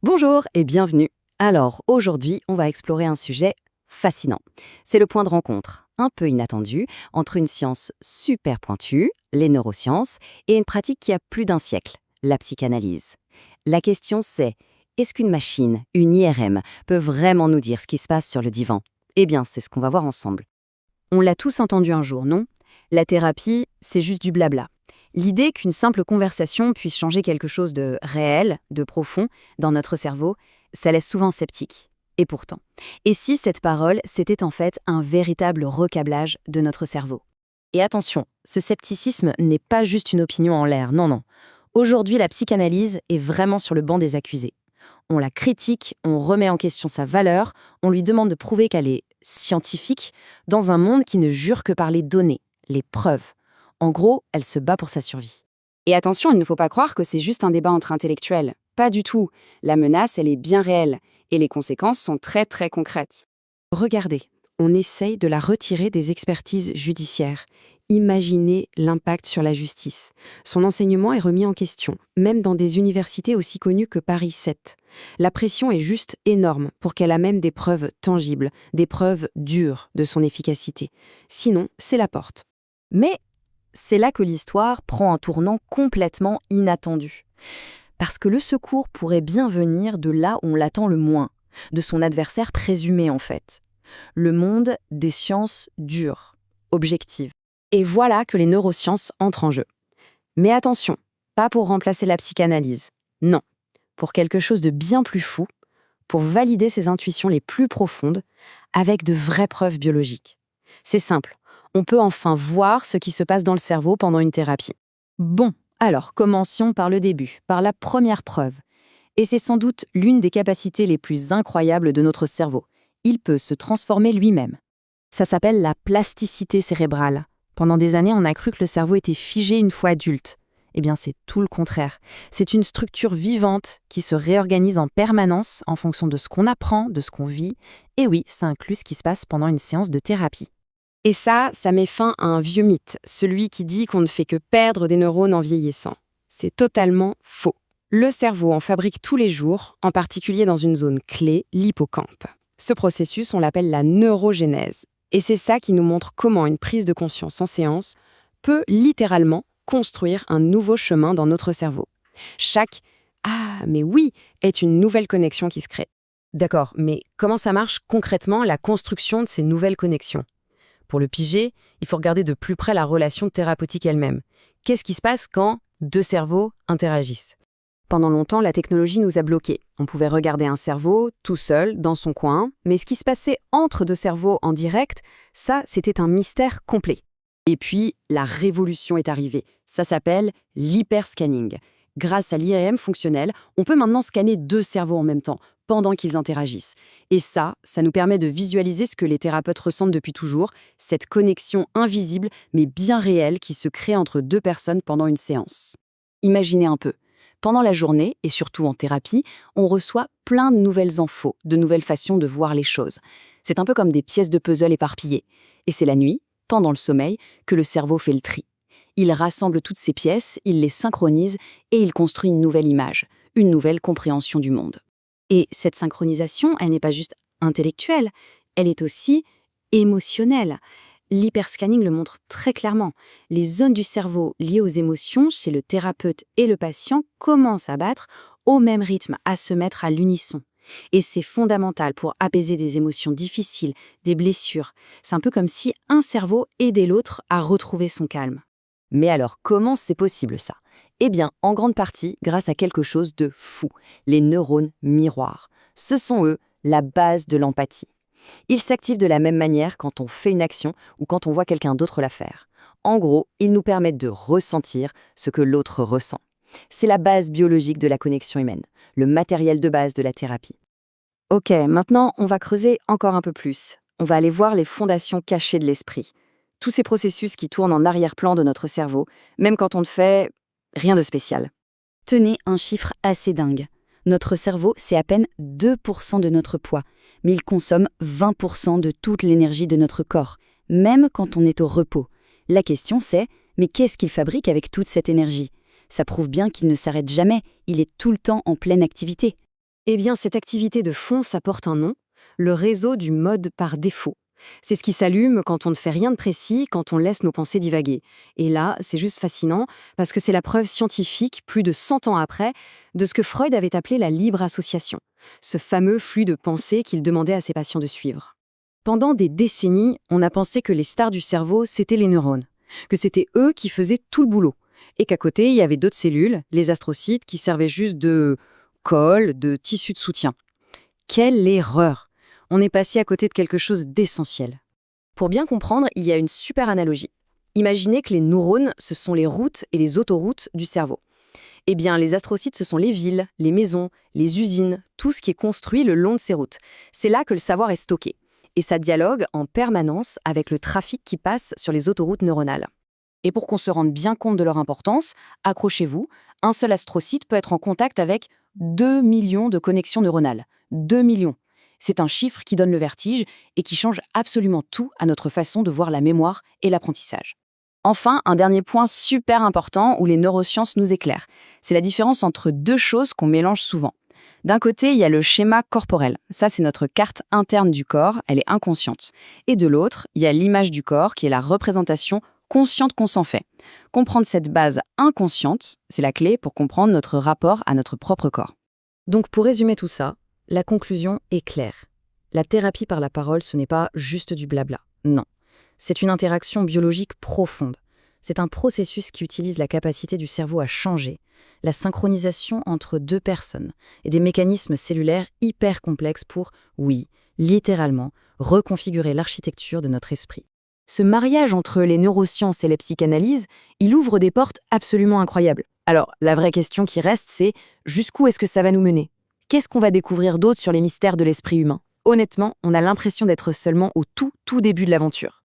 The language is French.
Bonjour et bienvenue. Alors, aujourd'hui, on va explorer un sujet fascinant. C'est le point de rencontre, un peu inattendu, entre une science super pointue, les neurosciences, et une pratique qui a plus d'un siècle, la psychanalyse. La question c'est, est-ce qu'une machine, une IRM, peut vraiment nous dire ce qui se passe sur le divan? Eh bien, c'est ce qu'on va voir ensemble. On l'a tous entendu un jour, non? La thérapie, c'est juste du blabla. L'idée qu'une simple conversation puisse changer quelque chose de réel, de profond, dans notre cerveau, ça laisse souvent sceptique. Et pourtant. Et si cette parole, c'était en fait un véritable recablage de notre cerveau? Et attention, ce scepticisme n'est pas juste une opinion en l'air, non, non. Aujourd'hui, la psychanalyse est vraiment sur le banc des accusés. On la critique, on remet en question sa valeur, on lui demande de prouver qu'elle est scientifique dans un monde qui ne jure que par les données, les preuves. En gros, elle se bat pour sa survie. Et attention, il ne faut pas croire que c'est juste un débat entre intellectuels. Pas du tout. La menace, elle est bien réelle. Et les conséquences sont très très concrètes. Regardez, on essaye de la retirer des expertises judiciaires. Imaginez l'impact sur la justice. Son enseignement est remis en question, même dans des universités aussi connues que Paris 7. La pression est juste énorme pour qu'elle amène des preuves tangibles, des preuves dures de son efficacité. Sinon, c'est la porte. Mais c'est là que l'histoire prend un tournant complètement inattendu. Parce que le secours pourrait bien venir de là où on l'attend le moins, de son adversaire présumé en fait. Le monde des sciences dures, objectives. Et voilà que les neurosciences entrent en jeu. Mais attention, pas pour remplacer la psychanalyse. Non, pour quelque chose de bien plus fou, pour valider ses intuitions les plus profondes, avec de vraies preuves biologiques. C'est simple, on peut enfin voir ce qui se passe dans le cerveau pendant une thérapie. Bon, alors commencions par le début, par la première preuve. Et c'est sans doute l'une des capacités les plus incroyables de notre cerveau. Il peut se transformer lui-même. Ça s'appelle la plasticité cérébrale. Pendant des années, on a cru que le cerveau était figé une fois adulte. Eh bien, c'est tout le contraire. C'est une structure vivante qui se réorganise en permanence en fonction de ce qu'on apprend, de ce qu'on vit. Et oui, ça inclut ce qui se passe pendant une séance de thérapie. Et ça met fin à un vieux mythe, celui qui dit qu'on ne fait que perdre des neurones en vieillissant. C'est totalement faux. Le cerveau en fabrique tous les jours, en particulier dans une zone clé, l'hippocampe. Ce processus, on l'appelle la neurogénèse. Et c'est ça qui nous montre comment une prise de conscience en séance peut littéralement construire un nouveau chemin dans notre cerveau. Chaque « Ah, mais oui !» est une nouvelle connexion qui se crée. D'accord, mais comment ça marche concrètement la construction de ces nouvelles connexions? Pour le piger, il faut regarder de plus près la relation thérapeutique elle-même. Qu'est-ce qui se passe quand deux cerveaux interagissent? Pendant longtemps, la technologie nous a bloqués. On pouvait regarder un cerveau tout seul, dans son coin, mais ce qui se passait entre deux cerveaux en direct, ça, c'était un mystère complet. Et puis, la révolution est arrivée. Ça s'appelle l'hyperscanning. Grâce à l'IRM fonctionnel, on peut maintenant scanner deux cerveaux en même temps, pendant qu'ils interagissent. Et ça nous permet de visualiser ce que les thérapeutes ressentent depuis toujours, cette connexion invisible mais bien réelle qui se crée entre deux personnes pendant une séance. Imaginez un peu. Pendant la journée, et surtout en thérapie, on reçoit plein de nouvelles infos, de nouvelles façons de voir les choses. C'est un peu comme des pièces de puzzle éparpillées. Et c'est la nuit, pendant le sommeil, que le cerveau fait le tri. Il rassemble toutes ces pièces, il les synchronise et il construit une nouvelle image, une nouvelle compréhension du monde. Et cette synchronisation, elle n'est pas juste intellectuelle, elle est aussi émotionnelle. L'hyperscanning le montre très clairement. Les zones du cerveau liées aux émotions chez le thérapeute et le patient commencent à battre au même rythme, à se mettre à l'unisson. Et c'est fondamental pour apaiser des émotions difficiles, des blessures. C'est un peu comme si un cerveau aidait l'autre à retrouver son calme. Mais alors, comment c'est possible ça? Eh bien, en grande partie, grâce à quelque chose de fou, les neurones miroirs. Ce sont eux, la base de l'empathie. Ils s'activent de la même manière quand on fait une action ou quand on voit quelqu'un d'autre la faire. En gros, ils nous permettent de ressentir ce que l'autre ressent. C'est la base biologique de la connexion humaine, le matériel de base de la thérapie. Ok, maintenant, on va creuser encore un peu plus. On va aller voir les fondations cachées de l'esprit. Tous ces processus qui tournent en arrière-plan de notre cerveau, même quand on ne fait rien de spécial. Tenez un chiffre assez dingue. Notre cerveau, c'est à peine 2% de notre poids, mais il consomme 20% de toute l'énergie de notre corps, même quand on est au repos. La question c'est, mais qu'est-ce qu'il fabrique avec toute cette énergie? Ça prouve bien qu'il ne s'arrête jamais, il est tout le temps en pleine activité. Eh bien, cette activité de fond, ça porte un nom, le réseau du mode par défaut. C'est ce qui s'allume quand on ne fait rien de précis, quand on laisse nos pensées divaguer. Et là, c'est juste fascinant, parce que c'est la preuve scientifique, plus de 100 ans après, de ce que Freud avait appelé la libre association, ce fameux flux de pensées qu'il demandait à ses patients de suivre. Pendant des décennies, on a pensé que les stars du cerveau, c'était les neurones, que c'était eux qui faisaient tout le boulot, et qu'à côté, il y avait d'autres cellules, les astrocytes, qui servaient juste de colle, de tissu de soutien. Quelle erreur! On est passé à côté de quelque chose d'essentiel. Pour bien comprendre, il y a une super analogie. Imaginez que les neurones, ce sont les routes et les autoroutes du cerveau. Eh bien, les astrocytes, ce sont les villes, les maisons, les usines, tout ce qui est construit le long de ces routes. C'est là que le savoir est stocké. Et ça dialogue en permanence avec le trafic qui passe sur les autoroutes neuronales. Et pour qu'on se rende bien compte de leur importance, accrochez-vous, un seul astrocyte peut être en contact avec 2 millions de connexions neuronales. 2 millions. C'est un chiffre qui donne le vertige et qui change absolument tout à notre façon de voir la mémoire et l'apprentissage. Enfin, un dernier point super important où les neurosciences nous éclairent. C'est la différence entre deux choses qu'on mélange souvent. D'un côté, il y a le schéma corporel. Ça, c'est notre carte interne du corps, elle est inconsciente. Et de l'autre, il y a l'image du corps qui est la représentation consciente qu'on s'en fait. Comprendre cette base inconsciente, c'est la clé pour comprendre notre rapport à notre propre corps. Donc pour résumer tout ça, la conclusion est claire. La thérapie par la parole, ce n'est pas juste du blabla. Non. C'est une interaction biologique profonde. C'est un processus qui utilise la capacité du cerveau à changer, la synchronisation entre deux personnes et des mécanismes cellulaires hyper complexes pour, oui, littéralement, reconfigurer l'architecture de notre esprit. Ce mariage entre les neurosciences et la psychanalyse, il ouvre des portes absolument incroyables. Alors, la vraie question qui reste, c'est jusqu'où est-ce que ça va nous mener ? Qu'est-ce qu'on va découvrir d'autre sur les mystères de l'esprit humain ? Honnêtement, on a l'impression d'être seulement au tout début de l'aventure.